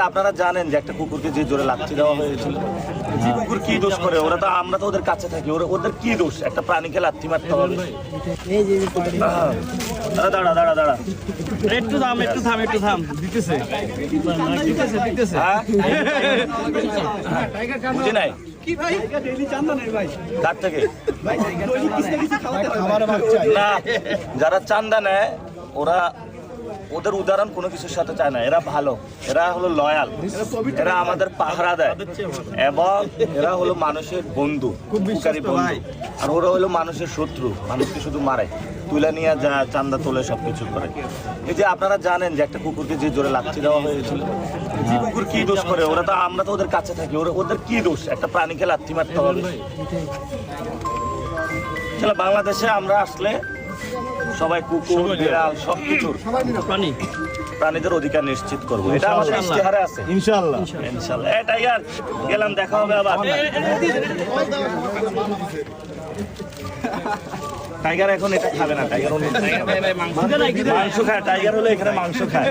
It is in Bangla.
আপনারা জানেন যে একটা কুকুরকে যে জোরে লাথি দেওয়া হয়েছিল, কুকুর কি দোষ করে? আমরা তো ওদের কাছে থাকি, ওদের কি দোষ? একটা প্রাণীকে লাথি মারতে হবে? দাঁড়া দাঁড়া দাঁড়া, একটু থাম দিতেছে বুঝি নাই কার থেকে না, যারা চান্দা নেয় ওদের উদাহরণ কোনো কিছুর সাথে চায় না। এরা ভালো, এরা হলো লয়াল, এরা আমাদের পাহারা দেয় এবং এরা হলো মানুষের বন্ধু, উপকারী বন্ধু। আর ওরা হলো মানুষের শত্রু, মানুষকে শুধু মারে, তুলে নিয়ে যায়, চান্দা তোলে, সবকিছু করে। এই যে আপনারা জানেন যে একটা কুকুরকে যে জোরে লাথি দেওয়া হয়েছিল, কুকুর কি দোষ করে? আমরা তো ওদের কাছে থাকি, ওদের কি দোষ? একটা প্রাণীকে লাথি মারতে হবে? বাংলাদেশে আমরা আসলে সবাই কুকুর, বিড়াল সবকিছুর প্রাণীদের অধিকার নিশ্চিত করবো, এটা আমাদের ইশতেহারে আছে ইনশাআল্লাহ। ইনশাআল্লাহ। টাইগার গেলাম, দেখা হবে আবার। টাইগার এখন এটা খাবে না, টাইগার মাংস খায়। টাইগার হলো এখানে মাংস খায়।